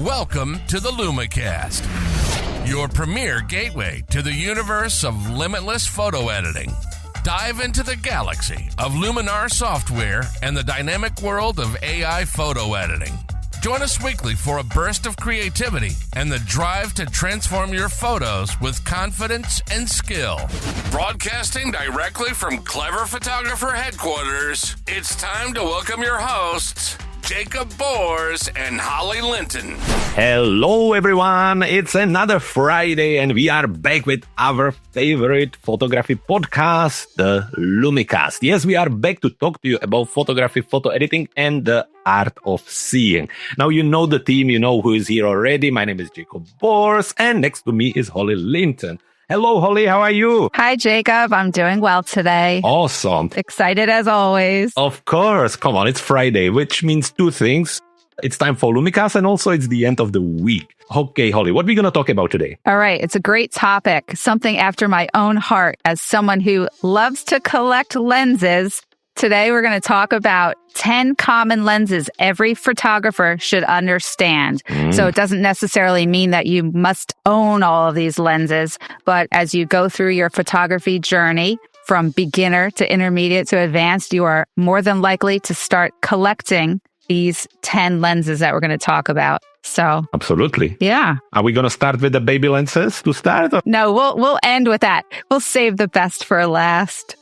Welcome to the LumiCast, your premier gateway to the universe of limitless photo editing. Dive into the galaxy of Luminar software and the dynamic world of AI photo editing. Join us weekly for a burst of creativity and the drive to transform your photos with confidence and skill. Broadcasting directly from Clever Photographer headquarters, it's time to welcome your hosts, Jakub and Holly Linton. Hello everyone, it's another Friday and we are back with our favorite photography podcast, the LumiCast. Yes, we are back to talk to you about photography, photo editing and the art of seeing. Now you know the team, you know who is here already. My name is Jakub and next to me is Holly Linton. Hello, Holly. How are you? Hi, Jakub. I'm doing well today. Awesome. Excited as always. Of course. Come on. It's Friday, which means two things. It's time for LumiCast and also it's the end of the week. Okay, Holly, what are we going to talk about today? All right. It's a great topic. Something after my own heart as someone who loves to collect lenses. Today, we're going to talk about 10 common lenses every photographer should understand. So it doesn't necessarily mean that you must own all of these lenses, but as you go through your photography journey from beginner to intermediate to advanced, you are more than likely to start collecting these 10 lenses that we're going to talk about. So absolutely. Yeah. Are we going to start with the baby lenses to start? No, we'll end with that. We'll save the best for last.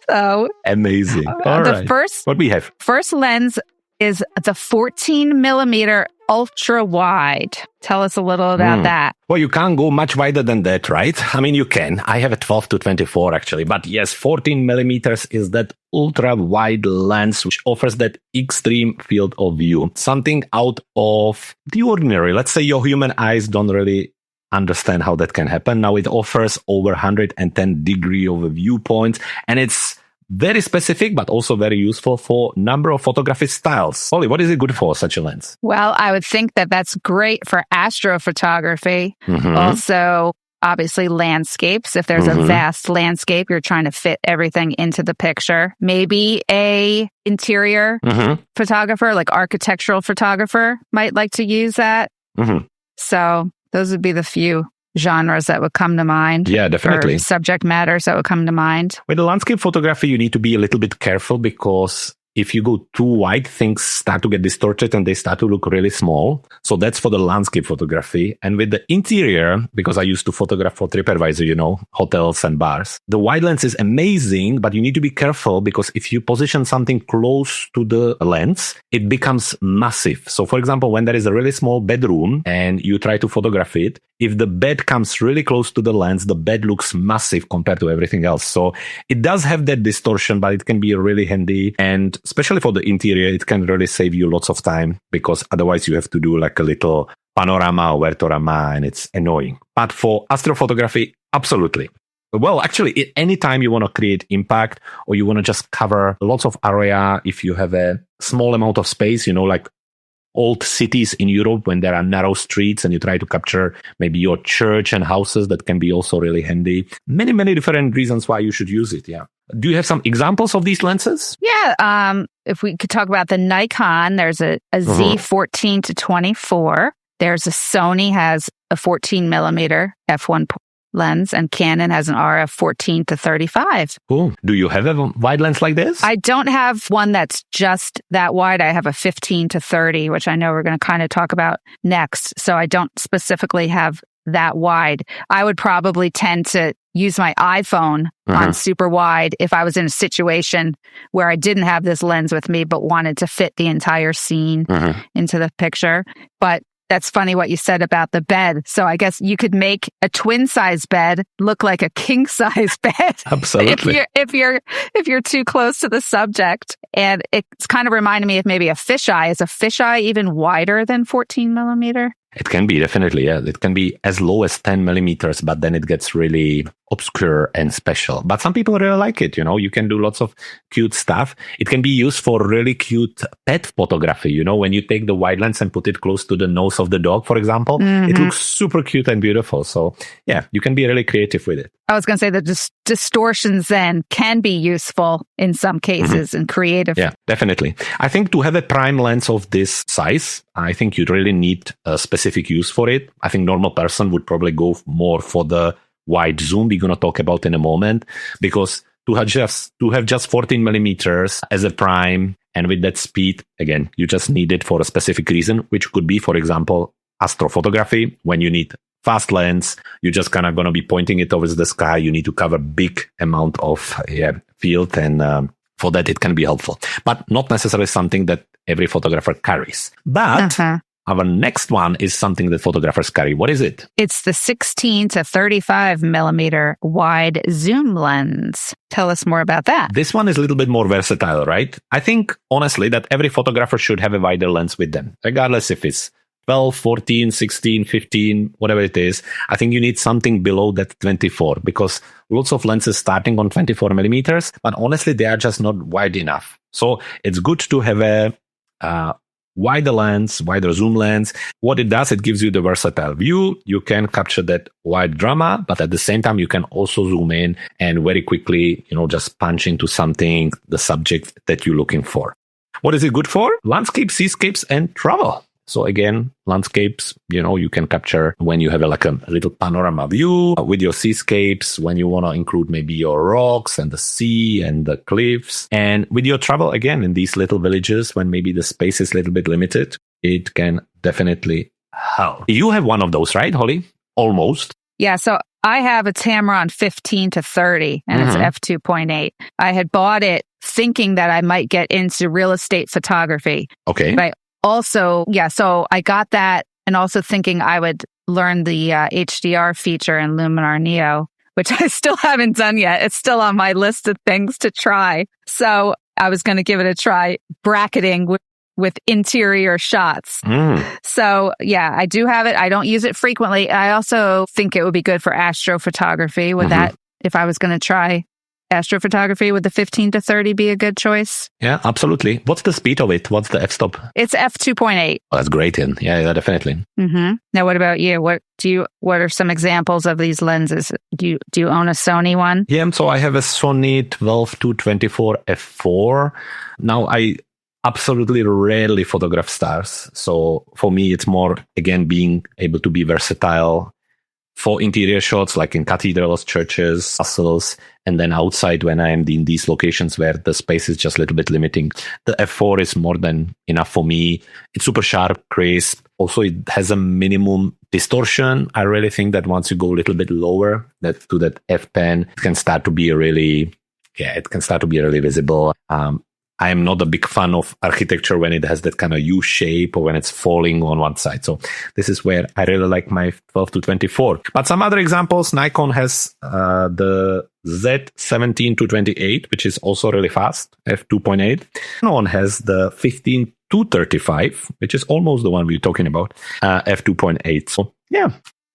So amazing. All right. What we have? First lens is the 14 millimeter ultra wide. Tell us a little about that. Well, you can't go much wider than that, right? I mean, you can. I have a 12 to 24 actually, but yes, 14 millimeters is that ultra wide lens which offers that extreme field of view, something out of the ordinary. Let's say your human eyes don't really understand how that can happen. Now it offers over 110 degree of a viewpoint, and it's very specific, but also very useful for a number of photography styles. Holly, what is it good for, such a lens? Well, I would think that that's great for astrophotography. Also, obviously, landscapes. If there's a vast landscape, you're trying to fit everything into the picture. Maybe a interior photographer, like architectural photographer, might like to use that. So those would be the few genres that would come to mind. Yeah, definitely. Or subject matters that would come to mind. With the landscape photography, you need to be a little bit careful because if you go too wide, things start to get distorted and they start to look really small. So that's for the landscape photography. And with the interior, because I used to photograph for TripAdvisor, you know, hotels and bars, the wide lens is amazing, but you need to be careful because if you position something close to the lens, it becomes massive. So for example, when there is a really small bedroom and you try to photograph it, if the bed comes really close to the lens, the bed looks massive compared to everything else. So it does have that distortion, but it can be really handy. And especially for the interior, it can really save you lots of time because otherwise you have to do like a little panorama or vertorama and it's annoying. But for astrophotography, absolutely. Well, actually, anytime you want to create impact or you want to just cover lots of area, if you have a small amount of space, you know, like old cities in Europe when there are narrow streets and you try to capture maybe your church and houses, that can be also really handy. Many, many different reasons why you should use it. Yeah. Do you have some examples of these lenses? Yeah. If we could talk about the Nikon, there's a Z14 to 24. There's a Sony has a 14 millimeter f1 lens, and Canon has an RF 14 to 35. Cool. Do you have a wide lens like this? I don't have one that's just that wide. I have a 15 to 30, which I know we're going to kind of talk about next. So I don't specifically have that wide. I would probably tend to use my iPhone on super wide if I was in a situation where I didn't have this lens with me, but wanted to fit the entire scene into the picture. But that's funny what you said about the bed. So I guess you could make a twin size bed look like a king size bed. Absolutely. if you're too close to the subject. And it's kind of reminding me of maybe a fisheye. Is a fisheye even wider than 14 millimeter? It can be, definitely, yeah. It can be as low as 10 millimeters, but then it gets really obscure and special. But some people really like it, you know. You can do lots of cute stuff. It can be used for really cute pet photography, you know, when you take the wide lens and put it close to the nose of the dog, for example. It looks super cute and beautiful. So, yeah, you can be really creative with it. I was going to say the distortions then can be useful in some cases and creative. Yeah, definitely. I think to have a prime lens of this size, I think you really need a specific use for it. I think normal person would probably go more for the wide zoom we're going to talk about in a moment, because to have just 14 millimeters as a prime and with that speed, again, you just need it for a specific reason, which could be, for example, astrophotography. When you need fast lens, you're just kind of going to be pointing it towards the sky. You need to cover big amount of field, and for that it can be helpful, but not necessarily something that every photographer carries. But our next one is something that photographers carry. What is it? It's the 16 to 35 millimeter wide zoom lens. Tell us more about that. This one is a little bit more versatile, right? I think, honestly, that every photographer should have a wider lens with them, regardless if it's 12, 14, 16, 15, whatever it is. I think you need something below that 24, because lots of lenses starting on 24 millimeters, but honestly, they are just not wide enough. So it's good to have a wider lens, wider zoom lens. What it does, it gives you the versatile view. You can capture that wide drama, but at the same time, you can also zoom in and very quickly, just punch into something, the subject that you're looking for. What is it good for? Landscapes, seascapes, and travel. So again, landscapes, you can capture when you have a little panorama view with your seascapes, when you want to include maybe your rocks and the sea and the cliffs. And with your travel, again, in these little villages, when maybe the space is a little bit limited, it can definitely help. You have one of those, right, Holly? Almost. Yeah, so I have a Tamron 15 to 30, and it's f2.8. I had bought it thinking that I might get into real estate photography. Okay. But also, so I got that, and also thinking I would learn the HDR feature in Luminar Neo, which I still haven't done yet. It's still on my list of things to try. So I was going to give it a try, bracketing with interior shots. So I do have it. I don't use it frequently. I also think it would be good for astrophotography. Would that, if I was going to try astrophotography, would the 15 to 30 be a good choice? Yeah, absolutely. What's the speed of it? What's the f-stop? It's f2.8. Oh, that's great. Yeah, definitely. Now, what about you? What are some examples of these lenses? Do you own a Sony one? Yeah, so I have a Sony 12 to 24 f4. Now, I absolutely rarely photograph stars. So for me, it's more, again, being able to be versatile for interior shots, like in cathedrals, churches, castles, and then outside when I am in these locations where the space is just a little bit limiting. The f4 is more than enough for me. It's super sharp, crisp. Also, it has a minimum distortion. I really think that once you go a little bit lower, to that f10, it can start to be really visible. I am not a big fan of architecture when it has that kind of U shape or when it's falling on one side. So this is where I really like my 12 to 24. But some other examples, Nikon has the Z17 to 28, which is also really fast, f2.8. Canon has the 15 to 35, which is almost the one we're talking about, f2.8. So yeah,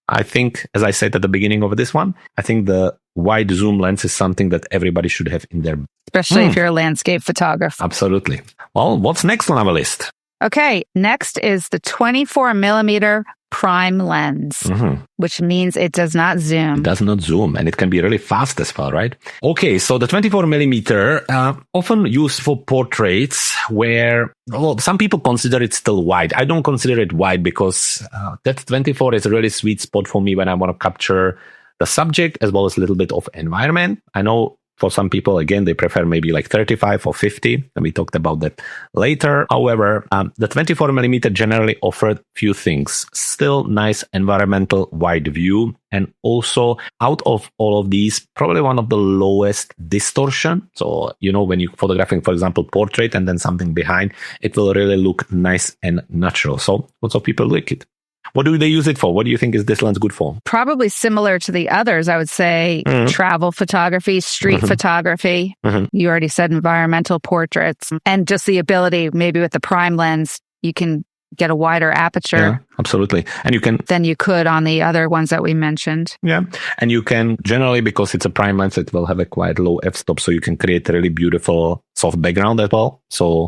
I think, as I said at the beginning of this one, I think the wide zoom lens is something that everybody should have in their... Especially if you're a landscape photographer. Absolutely. Well, what's next on our list? Okay, next is the 24 millimeter prime lens, which means it does not zoom. It does not zoom, and it can be really fast as well, right? Okay, so the 24 millimeter, often used for portraits where, some people consider it still wide. I don't consider it wide because that 24 is a really sweet spot for me when I want to capture the subject as well as a little bit of environment. I know for some people, again, they prefer maybe like 35 or 50, and we talked about that later. However, the 24 millimeter generally offered few things. Still nice environmental wide view, and also out of all of these, probably one of the lowest distortion. So, when you're photographing, for example, portrait and then something behind, it will really look nice and natural. So lots of people like it. What do they use it for? What do you think is this lens good for? Probably similar to the others, I would say. Travel photography, street photography. You already said environmental portraits. And just the ability, maybe with the prime lens, you can get a wider aperture. Yeah, absolutely. And you can... than you could on the other ones that we mentioned. Yeah. And you can, generally, because it's a prime lens, it will have a quite low f-stop, so you can create a really beautiful soft background as well. So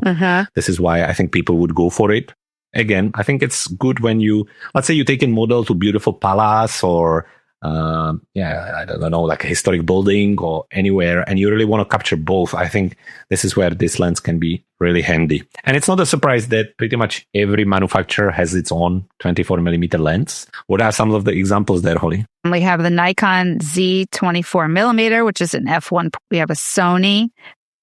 this is why I think people would go for it. Again, I think it's good when let's say you take a model to beautiful palace or I don't know, like a historic building or anywhere, and you really want to capture both, I think this is where this lens can be really handy. And it's not a surprise that pretty much every manufacturer has its own 24mm lens. What are some of the examples there, Holly? We have the Nikon Z 24mm, which is an f1. We have a Sony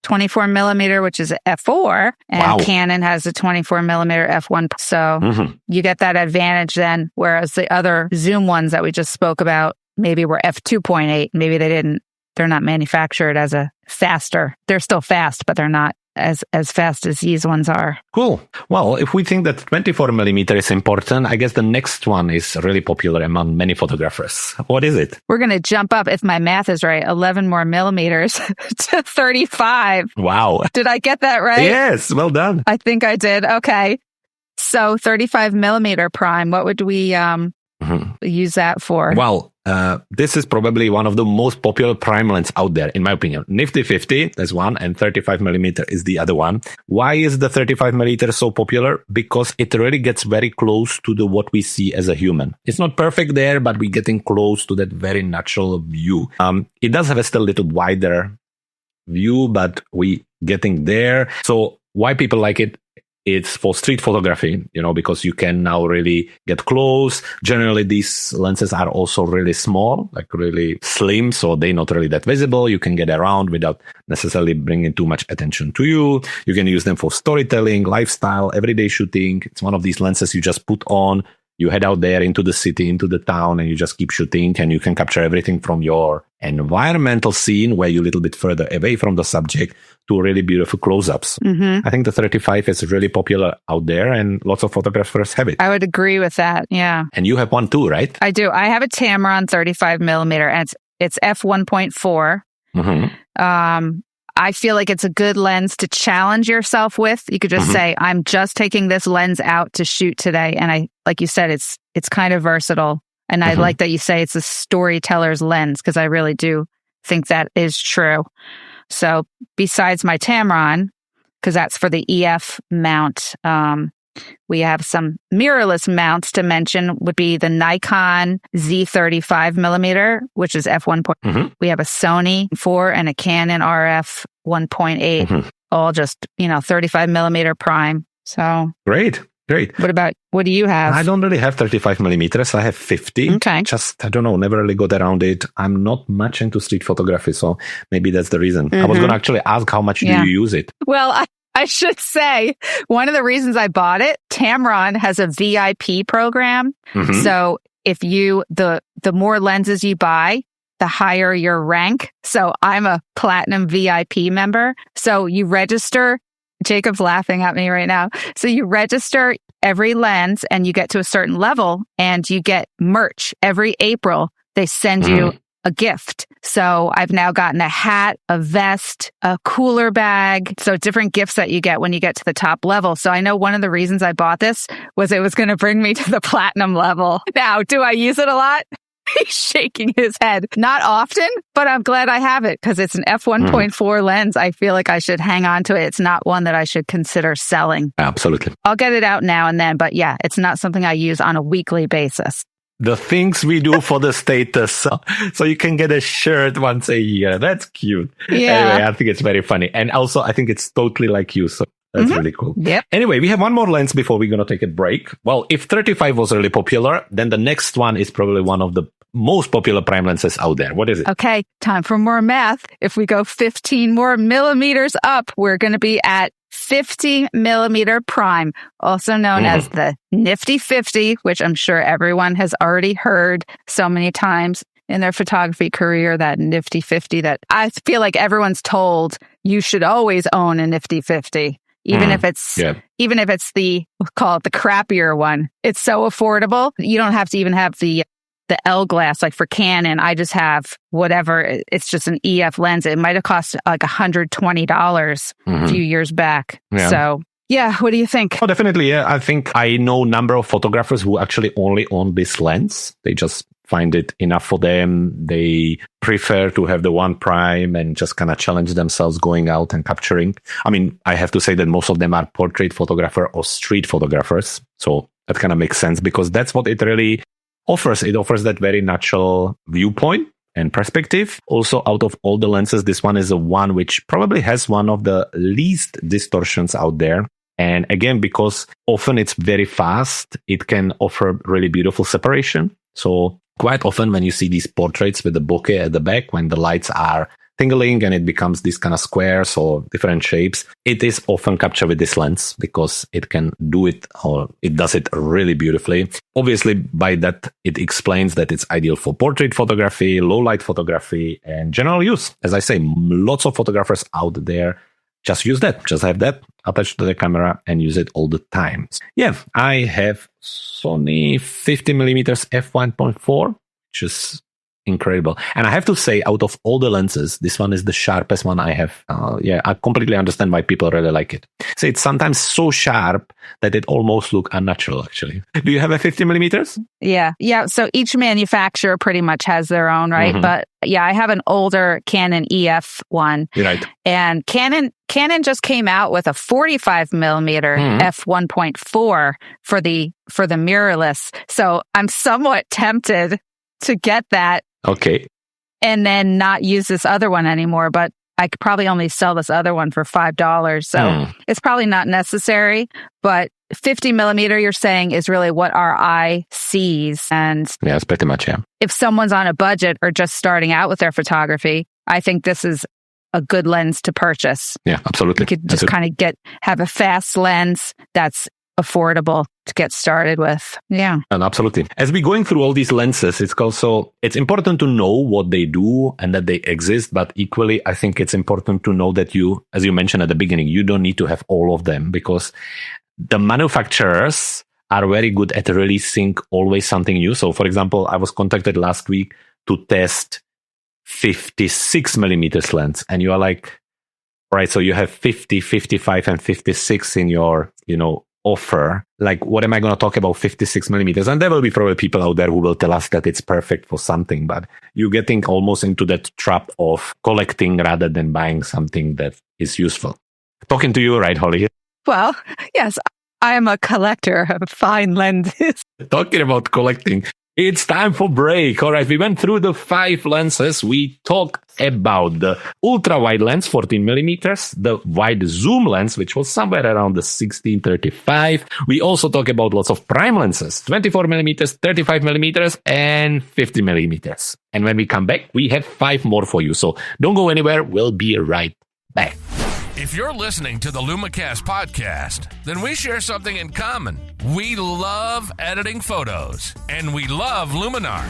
24mm, which is an f4, and Canon has a 24mm f1. So you get that advantage then, whereas the other zoom ones that we just spoke about maybe were f2.8. Maybe they're not manufactured as a faster. They're still fast, but they're not as fast as these ones are. Cool. Well, if we think that 24mm is important, I guess the next one is really popular among many photographers. What is it? We're going to jump up, if my math is right, 11 more millimeters to 35. Wow. Did I get that right? Yes. Well done. I think I did. Okay. So 35mm prime, what would we use that for? Well, this is probably one of the most popular prime lens out there, in my opinion. Nifty 50 is one, and 35mm is the other one. Why is the 35mm so popular? Because it really gets very close to what we see as a human. It's not perfect there, but we're getting close to that very natural view. It does have a still little wider view, but we getting there. So why people like it? It's for street photography, because you can now really get close. Generally, these lenses are also really small, like really slim, so they're not really that visible. You can get around without necessarily bringing too much attention to you. You can use them for storytelling, lifestyle, everyday shooting. It's one of these lenses you just put on, you head out there into the city, into the town, and you just keep shooting, and you can capture everything from your environmental scene, where you're a little bit further away from the subject, to really beautiful close-ups. I think the 35 is really popular out there, and lots of photographers have it. I would agree with that, yeah. And you have one too, right? I do. I have a Tamron 35mm, and it's f1.4. I feel like it's a good lens to challenge yourself with. You could just say, I'm just taking this lens out to shoot today. And like you said, it's kind of versatile. And I like that you say it's a storyteller's lens, because I really do think that is true. So besides my Tamron, because that's for the EF mount, we have some mirrorless mounts to mention, would be the Nikon Z35mm, which is f1. We have a Sony 4 and a Canon RF 1.8, all just, 35mm prime. So Great. What do you have? I don't really have 35mm. I have 50. Okay. Just, I don't know, never really got around it. I'm not much into street photography, so maybe that's the reason. I was going to actually ask, how much do you use it? Well, I should say, one of the reasons I bought it, Tamron has a VIP program. So if the more lenses you buy, the higher your rank. So I'm a platinum VIP member. So you register. Jacob's laughing at me right now. So you register every lens and you get to a certain level and you get merch. Every April, they send you a gift. So I've now gotten a hat, a vest, a cooler bag. So different gifts that you get when you get to the top level. So I know one of the reasons I bought this was it was going to bring me to the platinum level. Now, do I use it a lot? He's shaking his head. Not often, but I'm glad I have it because it's an f1.4 lens. I feel like I should hang on to it. It's not one that I should consider selling. Absolutely. I'll get it out now and then, but yeah, it's not something I use on a weekly basis. The things we do for the status. So you can get a shirt once a year. That's cute. Yeah. Anyway, I think it's very funny. And also, I think it's totally like you. So that's really cool. Yep. Anyway, we have one more lens before we're going to take a break. Well, if 35 was really popular, then the next one is probably one of the most popular prime lenses out there. What is it? Okay, time for more math. If we go 15 more millimeters up, we're going to be at 50mm prime, also known as the Nifty 50, which I'm sure everyone has already heard so many times in their photography career, that Nifty 50 that I feel like everyone's told you should always own a Nifty 50. Even if it's the, we'll call it the crappier one. It's so affordable. You don't have to even have the L glass, like for Canon. I just have whatever. It's just an EF lens. It might have cost like $120 a few years back. Yeah. So yeah, what do you think? Oh, definitely. Yeah, I think I know a number of photographers who actually only own this lens. They just find it enough for them. They prefer to have the one prime and just kind of challenge themselves going out and capturing. I mean, I have to say that most of them are portrait photographer or street photographers. So that kind of makes sense because that's what it really offers. It offers that very natural viewpoint and perspective. Also, out of all the lenses, this one is the one which probably has one of the least distortions out there. And again, because often it's very fast, it can offer really beautiful separation. So quite often when you see these portraits with the bokeh at the back, when the lights are tingling and it becomes these kind of squares or different shapes, it is often captured with this lens because it can do it, or it does it really beautifully. Obviously, by that, it explains that it's ideal for portrait photography, low light photography, and general use. As I say, lots of photographers out there just use that, just have that attached to the camera and use it all the time. Yeah, I have Sony 50mm f1.4, which is incredible. And I have to say, out of all the lenses, this one is the sharpest one I have. I completely understand why people really like it. So it's sometimes so sharp that it almost looks unnatural, actually. Do you have a 50mm? Yeah. So each manufacturer pretty much has their own, right? Mm-hmm. But yeah, I have an older Canon EF one. Right. And Canon just came out with a 45mm f1.4 for the mirrorless. So I'm somewhat tempted to get that. Okay. And then not use this other one anymore, but I could probably only sell this other one for $5. So it's probably not necessary, but 50mm you're saying is really what our eye sees. And yeah, it's pretty much, yeah. If someone's on a budget or just starting out with their photography, I think this is a good lens to purchase. Yeah, absolutely. You could just kind of have a fast lens that's affordable to get started with. Yeah. And absolutely. As we're going through all these lenses, it's important to know what they do and that they exist. But equally, I think it's important to know that you, as you mentioned at the beginning, you don't need to have all of them because the manufacturers are very good at releasing always something new. So for example, I was contacted last week to test 56mm lens. And you are like, right, so you have 50, 55 and 56 in your, offer. Like, what am I going to talk about 56mm? And there will be probably people out there who will tell us that it's perfect for something, but you're getting almost into that trap of collecting rather than buying something that is useful. Talking to you, right, Holly? Well, yes, I am a collector of fine lenses. Talking about collecting, it's time for break. All right, we went through the 5 lenses. We talked about the ultra-wide lens, 14mm, the wide zoom lens, which was somewhere around the 16-35. We also talked about lots of prime lenses, 24mm, 35mm, and 50mm. And when we come back, we have 5 more for you. So don't go anywhere. We'll be right back. If you're listening to the LumiCast podcast, then we share something in common. We love editing photos, and we love Luminar.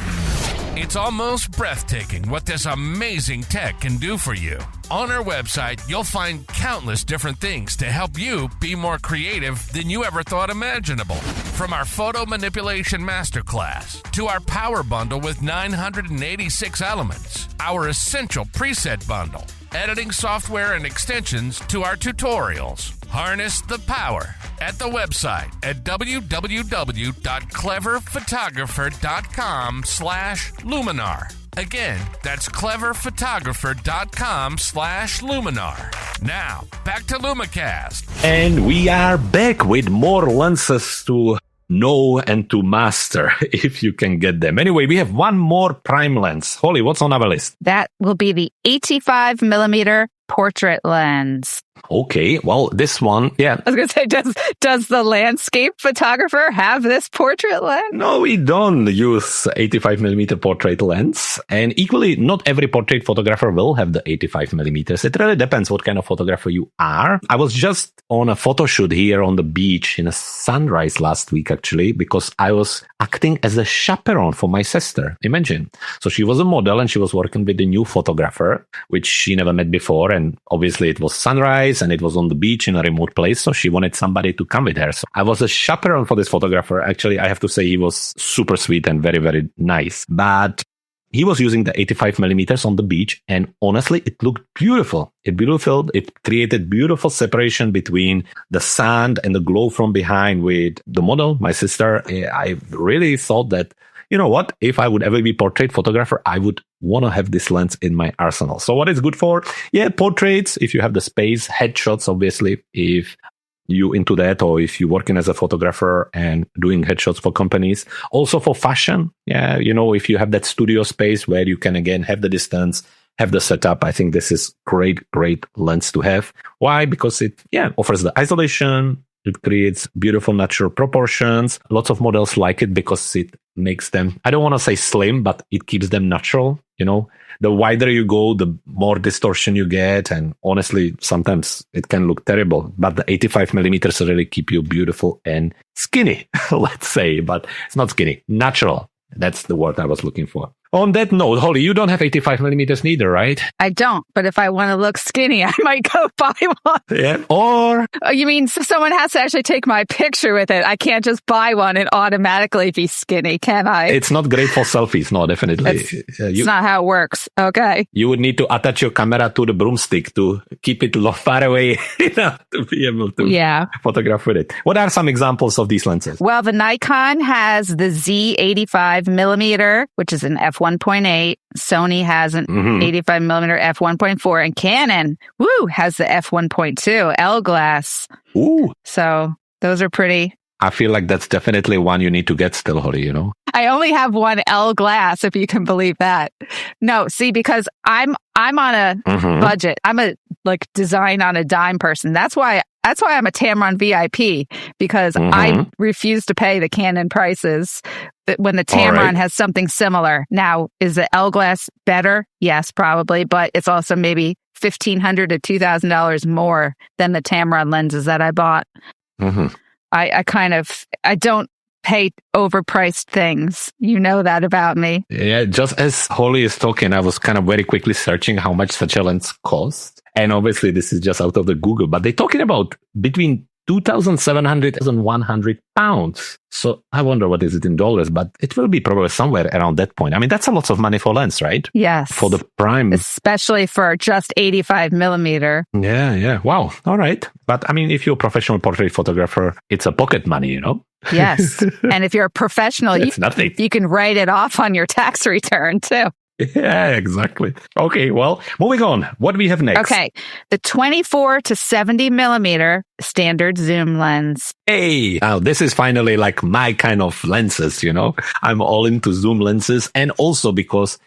It's almost breathtaking what this amazing tech can do for you. On our website, you'll find countless different things to help you be more creative than you ever thought imaginable. From our photo manipulation masterclass to our power bundle with 986 elements, our essential preset bundle, editing software and extensions to our tutorials. Harness the power at the website at www.cleverphotographer.com/Luminar. Again, that's cleverphotographer.com/Luminar. Now, back to LumiCast. And we are back with more lenses to know and to master if you can get them. Anyway, we have one more prime lens. Holly, what's on our list? That will be the 85mm portrait lens. Okay, well, this one, yeah. I was going to say, does the landscape photographer have this portrait lens? No, we don't use 85mm portrait lens. And equally, not every portrait photographer will have the 85mm. It really depends what kind of photographer you are. I was just on a photo shoot here on the beach in a sunrise last week, actually, because I was acting as a chaperone for my sister. Imagine. So she was a model and she was working with a new photographer, which she never met before. And obviously it was sunrise and it was on the beach in a remote place. So she wanted somebody to come with her. So I was a chaperone for this photographer. Actually, I have to say he was super sweet and very, very nice. But he was using the 85mm on the beach. And honestly, it looked beautiful. It created beautiful separation between the sand and the glow from behind with the model, my sister. I really thought that, you know what, if I would ever be portrait photographer, I would want to have this lens in my arsenal. So what it's good for? Yeah, portraits, if you have the space, headshots, obviously, if you into that, or if you're working as a photographer and doing headshots for companies, also for fashion. Yeah, if you have that studio space where you can again have the distance, have the setup, I think this is great lens to have. Why? Because it offers the isolation. It creates beautiful natural proportions. Lots of models like it because it makes them, I don't want to say slim, but it keeps them natural. The wider you go, the more distortion you get. And honestly, sometimes it can look terrible. But the 85 millimeters really keep you beautiful and skinny, let's say. But it's not skinny, natural. That's the word I was looking for. On that note, Holly, you don't have 85 millimeters neither, right? I don't, but if I want to look skinny, I might go buy one. Yeah. Or... Oh, you mean someone has to actually take my picture with it? I can't just buy one and automatically be skinny, can I? It's not great for selfies. No, definitely. It's not how it works. Okay. You would need to attach your camera to the broomstick to keep it far away enough to be able to photograph with it. What are some examples of these lenses? Well, the Nikon has the Z85 millimeter, which is an f1.8. Sony has an 85 millimeter f1.4, and Canon, has the f1.2 L glass. Ooh. So those are pretty. I feel like that's definitely one you need to get still, Holly, I only have one L glass, if you can believe that. No, see, because I'm on a budget. I'm a design on a dime person. That's why I'm a Tamron VIP, because I refuse to pay the Canon prices when the Tamron has something similar. Now, is the L glass better? Yes, probably, but it's also maybe $1,500 to $2,000 more than the Tamron lenses that I bought. I don't pay overpriced things. You know that about me. Yeah, just as Holly is talking, I was kind of very quickly searching how much such a lens costs. And obviously this is just out of the Google, but they're talking about between 2,700 and 100 pounds. So I wonder what is it in dollars, but it will be probably somewhere around that point. I mean, that's a lot of money for lens, right? Yes. For the prime. Especially for just 85 millimeter. Yeah. Wow. All right. But I mean, if you're a professional portrait photographer, it's a pocket money, Yes. And if you're a professional, you can write it off on your tax return too. Yeah, exactly. Okay, well, moving on. What do we have next? Okay, the 24 to 70 millimeter standard zoom lens. Hey, now this is finally like my kind of lenses, I'm all into zoom lenses, and also because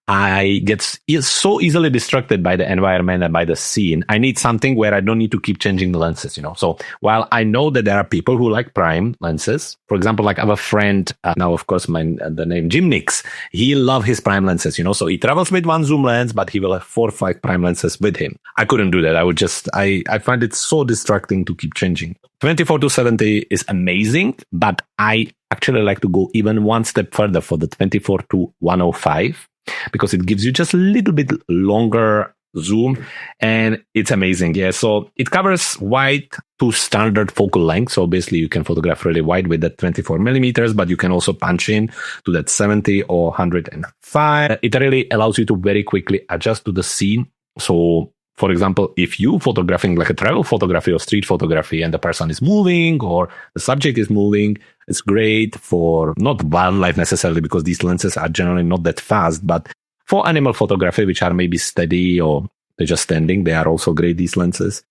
I get so easily distracted by the environment and by the scene. I need something where I don't need to keep changing the lenses, So while I know that there are people who like prime lenses, for example, like I have a friend, now of course the name Jim Nix, he loves his prime lenses, So he travels with one zoom lens, but he will have 4 or 5 prime lenses with him. I couldn't do that. I find it so distracting to keep changing. 24 to 70 is amazing, but I actually like to go even one step further for the 24 to 105. Because it gives you just a little bit longer zoom, and it's amazing. Yeah, so it covers wide to standard focal length. So basically you can photograph really wide with that 24 millimeters, but you can also punch in to that 70 or 105. It really allows you to very quickly adjust to the scene. So for example, if you photographing like a travel photography or street photography and the person is moving or the subject is moving, it's great for not wildlife necessarily, because these lenses are generally not that fast, but for animal photography, which are maybe steady or they're just standing, they are also great, these lenses.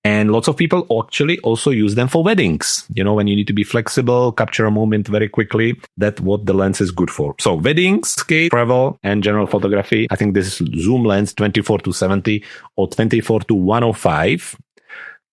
And lots of people actually also use them for weddings. When you need to be flexible, capture a moment very quickly, that's what the lens is good for. So weddings, skate, travel, and general photography. I think this zoom lens 24 to 70 or 24 to 105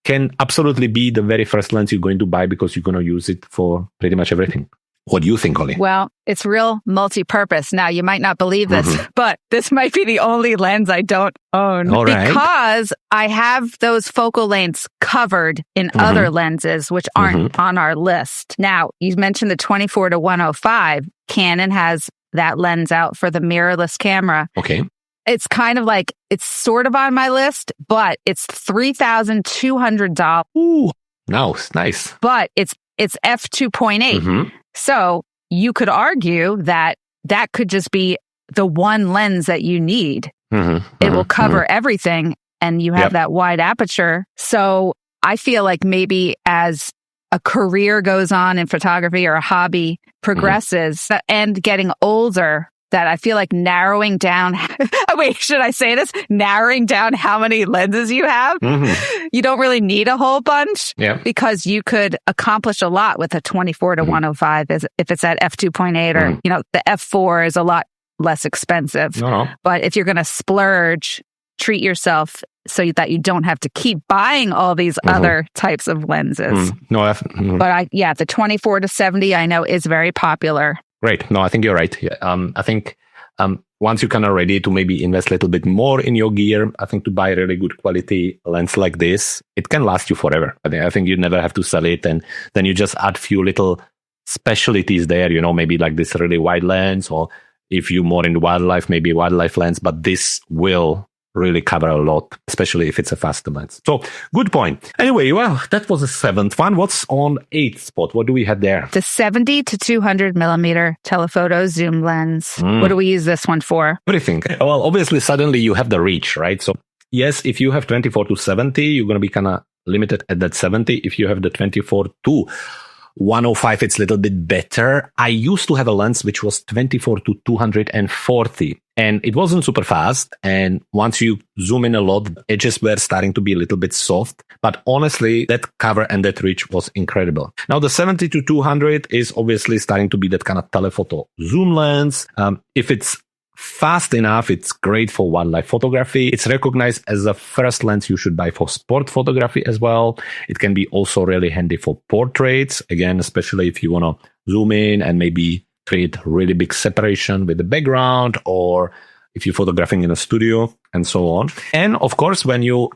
can absolutely be the very first lens you're going to buy, because you're going to use it for pretty much everything. What do you think, Holly? Well, it's real multi-purpose. Now, you might not believe this, but this might be the only lens I don't own. All right. Because I have those focal lengths covered in other lenses, which aren't on our list. Now, you mentioned the 24 to 105. Canon has that lens out for the mirrorless camera. Okay. It's kind of like, it's sort of on my list, but it's $3,200. Ooh, nice. But it's f2.8. So you could argue that could just be the one lens that you need. It will cover everything, and you have that wide aperture. So I feel like maybe as a career goes on in photography or a hobby progresses and getting older, that I feel like narrowing down, wait, should I say this? Narrowing down how many lenses you have. You don't really need a whole bunch because you could accomplish a lot with a 24 to 105 if it's at f2.8 or, the f4 is a lot less expensive. But if you're going to splurge, treat yourself so that you don't have to keep buying all these other types of lenses. But the 24 to 70 I know is very popular. Great. No, I think you're right. I think once you're kind of ready to maybe invest a little bit more in your gear, I think to buy a really good quality lens like this, it can last you forever. I think you never have to sell it, and then you just add few little specialties there, maybe like this really wide lens, or if you're more into wildlife, maybe a wildlife lens, but this will really cover a lot, especially if it's a faster lens. So good point. Anyway, well, that was the 7th one. What's on 8th spot? What do we have there? The 70 to 200 millimeter telephoto zoom lens. What do we use this one for? Everything. Well, obviously, suddenly you have the reach, right? So yes, if you have 24 to 70, you're going to be kind of limited at that 70. If you have the 24 to 105, it's a little bit better. I used to have a lens which was 24 to 240, and it wasn't super fast. And once you zoom in a lot, edges were starting to be a little bit soft. But honestly, that cover and that reach was incredible. Now, the 70 to 200 is obviously starting to be that kind of telephoto zoom lens. If it's fast enough, it's great for wildlife photography. It's recognized as the first lens you should buy for sport photography as well. It can be also really handy for portraits, again, especially if you want to zoom in and maybe create really big separation with the background, or if you're photographing in a studio and so on. And of course, when you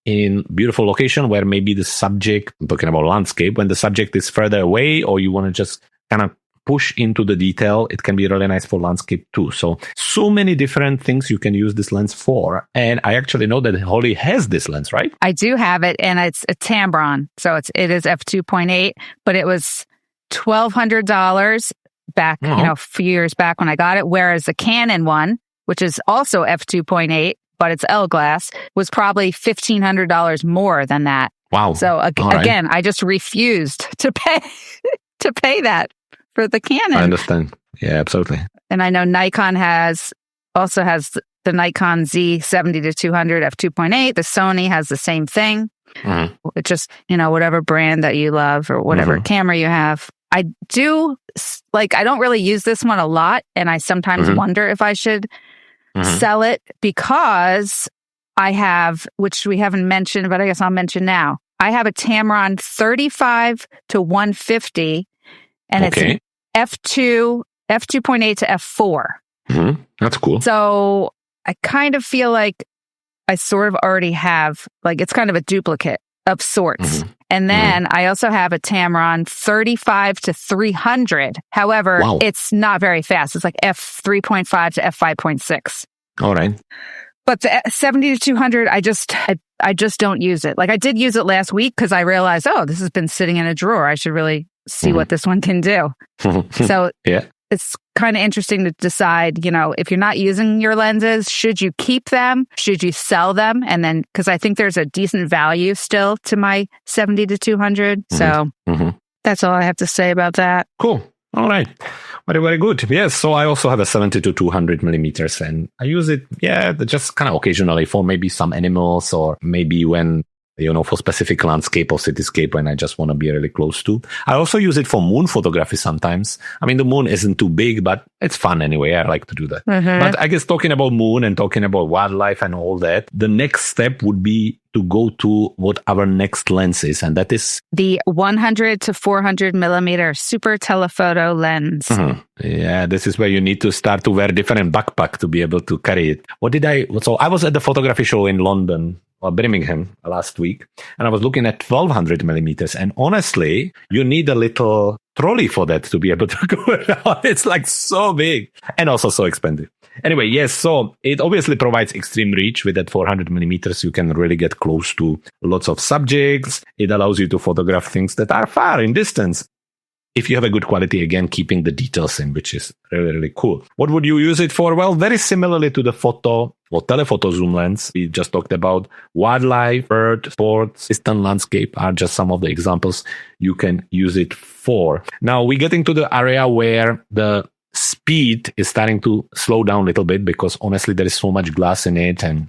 in beautiful location where maybe the subject, I'm talking about landscape, when the subject is further away, or you want to just kind of push into the detail, it can be really nice for landscape too. So many different things you can use this lens for. And I actually know that Holly has this lens, right? I do have it, and it's a Tamron. So it is f2.8, but it was $1,200 back, a few years back when I got it. Whereas the Canon one, which is also f2.8, but it's L glass, was probably $1,500 more than that. Wow. So again, I just refused to pay that for the Canon. I understand. Yeah, absolutely. And I know Nikon also has the Nikon Z 70 to 200 f2.8. The Sony has the same thing. It's just, whatever brand that you love or whatever camera you have. I don't really use this one a lot. And I sometimes wonder if I should sell it, because I have, which we haven't mentioned, but I guess I'll mention now. I have a Tamron 35 to 150, and it's an f2.8 to f4. That's cool. So I kind of feel like I sort of already have, it's kind of a duplicate of sorts. And then I also have a Tamron 35 to 300. However, it's not very fast. It's like f3.5 to f5.6. All right. But the 70 to 200, I just don't use it. I did use it last week because I realized, this has been sitting in a drawer. I should really see what this one can do. So it's kind of interesting to decide, if you're not using your lenses, should you keep them? Should you sell them? And then, because I think there's a decent value still to my 70 to 200. So that's all I have to say about that. Cool. All right. Very, very good. Yes. So I also have a 70 to 200 millimeters, and I use it, just kind of occasionally for maybe some animals, or maybe when, for specific landscape or cityscape when I just want to be really close to. I also use it for moon photography sometimes. I mean, the moon isn't too big, but it's fun anyway. I like to do that. But I guess talking about moon and talking about wildlife and all that, the next step would be to go to what our next lens is, and that is the 100 to 400 millimeter super telephoto lens. Yeah, this is where you need to start to wear different backpack to be able to carry it. So I was at the photography show in London, or Birmingham, last week, and I was looking at 1200 millimeters. And honestly, you need a little trolley for that to be able to go around. It's so big and also so expensive. Anyway, yes, so it obviously provides extreme reach. With that 400 millimeters, you can really get close to lots of subjects. It allows you to photograph things that are far in distance. If you have a good quality, again, keeping the details in, which is really, really cool. What would you use it for? Well, very similarly to the photo or telephoto zoom lens we just talked about, wildlife, bird, sports, distant landscape are just some of the examples you can use it for. Now, we're getting to the area where the speed is starting to slow down a little bit because honestly, there is so much glass in it and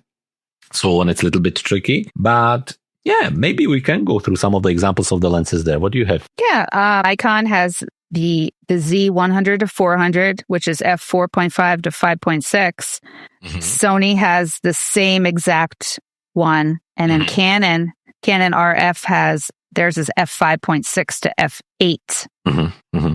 so on. It's a little bit tricky, but yeah, maybe we can go through some of the examples of the lenses there. What do you have? Yeah, Nikon has the Z100 to 400, which is f4.5 to 5.6. Sony has the same exact one, and then Canon RF has theirs is f5.6 to f8.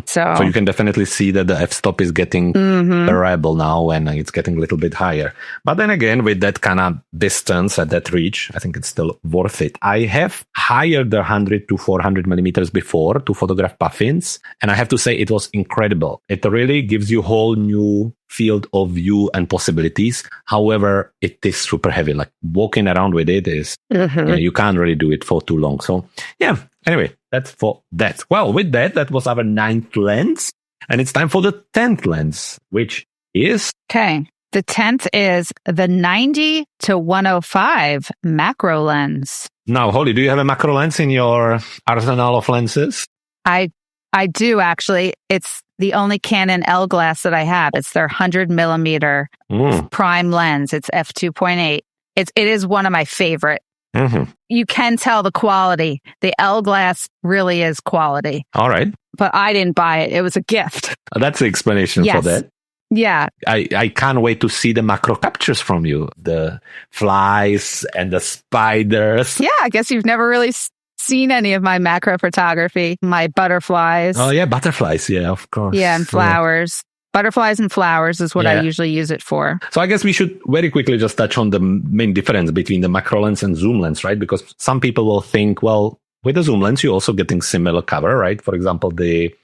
So you can definitely see that the f-stop is getting variable now and it's getting a little bit higher. But then again, with that kind of distance at that reach, I think it's still worth it. I have hired the 100 to 400 millimeters before to photograph puffins, and I have to say it was incredible. It really gives you a whole new field of view and possibilities. However, it is super heavy. Like walking around with it is, you can't really do it for too long. So yeah, anyway, that's for that. Well, with that was our 9th lens. And it's time for the 10th lens, which is... Okay. The 10th is the 90 to 105 macro lens. Now, Holly, do you have a macro lens in your arsenal of lenses? I do, actually. It's the only Canon L glass that I have. It's their 100 millimeter prime lens. It's f2.8. It is one of my favorite. You can tell the quality. The L glass really is quality. All right. But I didn't buy it. It was a gift. That's the explanation for that. Yeah. I can't wait to see the macro captures from you. The flies and the spiders. Yeah, I guess you've never really seen any of my macro photography. My butterflies. Oh, yeah, butterflies. Yeah, of course. Yeah, and flowers. Butterflies and flowers is what I usually use it for. So I guess we should very quickly just touch on the main difference between the macro lens and zoom lens, right? Because some people will think, well, with the zoom lens, you're also getting similar cover, right? For example, the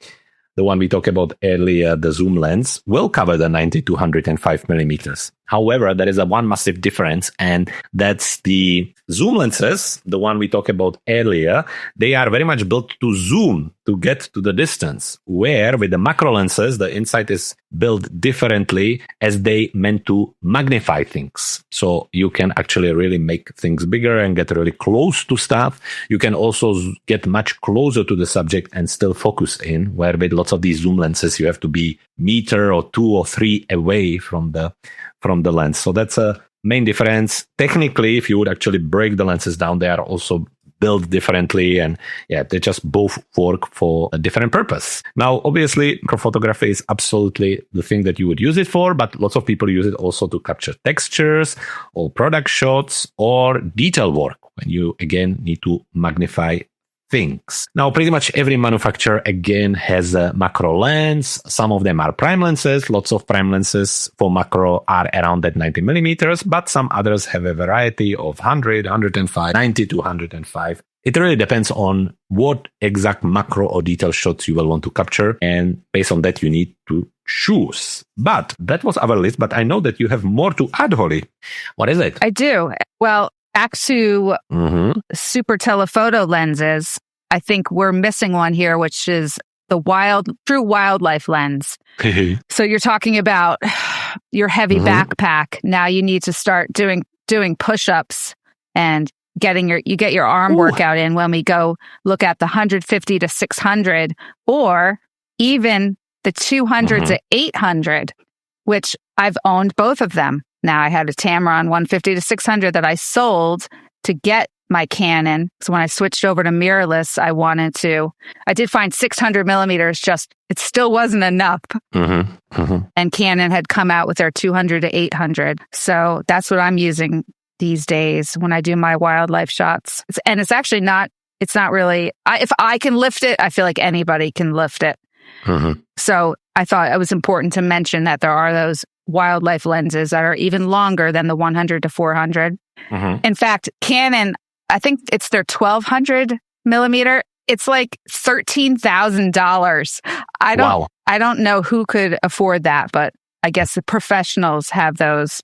one we talked about earlier, the zoom lens, will cover the 90 to 105 millimeters. However, there is one massive difference, and that's the zoom lenses, the one we talked about earlier, they are very much built to zoom, to get to the distance, where with the macro lenses, the inside is built differently as they meant to magnify things. So you can actually really make things bigger and get really close to stuff. You can also get much closer to the subject and still focus in, where with lots of these zoom lenses, you have to be meter or 2 or 3 away from the lens. So that's a main difference. Technically, if you would actually break the lenses down, they are also built differently, and they just both work for a different purpose. Now, obviously, microphotography is absolutely the thing that you would use it for, but lots of people use it also to capture textures or product shots or detail work when you, again, need to magnify things. Now, pretty much every manufacturer, again, has a macro lens. Some of them are prime lenses. Lots of prime lenses for macro are around that 90 millimeters, but some others have a variety of 100, 105, 90 to 105. It really depends on what exact macro or detail shots you will want to capture, and based on that, you need to choose. But that was our list, but I know that you have more to add, Holly. What is it? I do. Well, back to super telephoto lenses, I think we're missing one here, which is the true wildlife lens. So you're talking about your heavy backpack. Now you need to start doing push-ups and you get your arm workout in when we go look at the 150 to 600, or even the 200 to 800, which I've owned both of them. Now I had a Tamron 150 to 600 that I sold to get my Canon. So when I switched over to mirrorless, I did find 600 millimeters, it still wasn't enough. And Canon had come out with their 200 to 800. So that's what I'm using these days when I do my wildlife shots. It's actually it's not really, if I can lift it, I feel like anybody can lift it. So I thought it was important to mention that there are those wildlife lenses that are even longer than the 100 to 400. In fact, Canon, I think it's their 1200 millimeter. It's like $13,000. I don't know who could afford that, but I guess the professionals have those.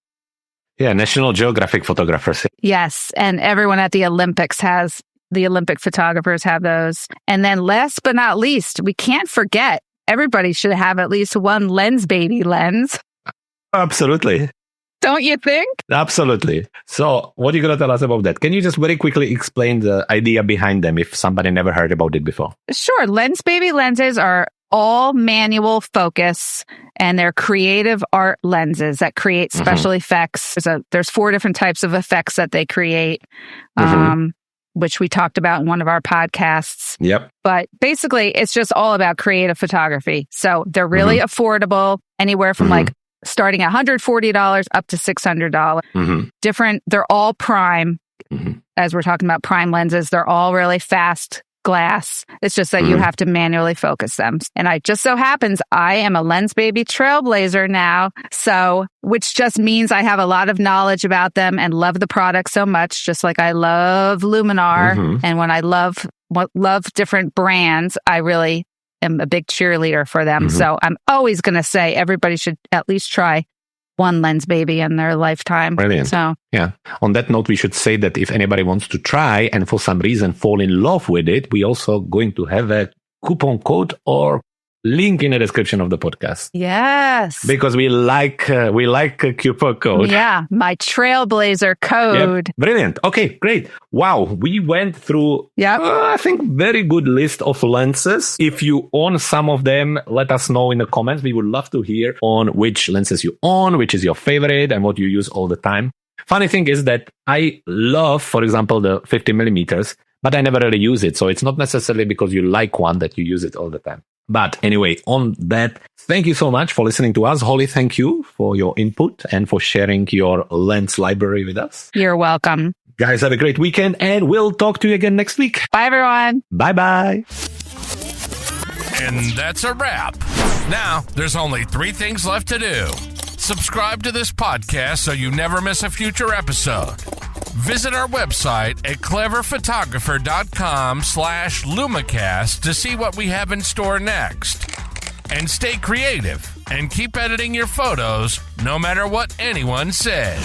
Yeah, National Geographic photographers. Yes, and everyone at the Olympics the Olympic photographers have those. And then last but not least, we can't forget, everybody should have at least one lens baby lens. Absolutely. Don't you think? Absolutely. So what are you going to tell us about that? Can you just very quickly explain the idea behind them if somebody never heard about it before? Sure. Lens baby lenses are all manual focus, and they're creative art lenses that create special effects. There's 4 different types of effects that they create, which we talked about in one of our podcasts. Yep. But basically, it's just all about creative photography. So they're really affordable, anywhere from like starting at $140 up to $600. Different. They're all prime. As we're talking about prime lenses, they're all really fast glass. It's just that you have to manually focus them. And I just so happens I am a Lens Baby trailblazer now. So, which just means I have a lot of knowledge about them and love the product so much, just like I love Luminar. And when I love different brands, I really am a big cheerleader for them. So I'm always going to say everybody should at least try one Lens Baby in their lifetime. Brilliant. So, yeah. On that note, we should say that if anybody wants to try and for some reason fall in love with it, we also going to have a coupon code or link in the description of the podcast. Yes. Because we like a coupon code. Yeah. My trailblazer code. Yep. Brilliant. Okay, great. Wow. We went through, I think, very good list of lenses. If you own some of them, let us know in the comments. We would love to hear on which lenses you own, which is your favorite and what you use all the time. Funny thing is that I love, for example, the 50 millimeters, but I never really use it. So it's not necessarily because you like one that you use it all the time. But anyway, on that, thank you so much for listening to us. Holly, thank you for your input and for sharing your lens library with us. You're welcome. Guys, have a great weekend and we'll talk to you again next week. Bye, everyone. Bye-bye. And that's a wrap. Now, there's only 3 things left to do. Subscribe to this podcast so you never miss a future episode. Visit our website at cleverphotographer.com/LumiCast to see what we have in store next. And stay creative and keep editing your photos no matter what anyone says.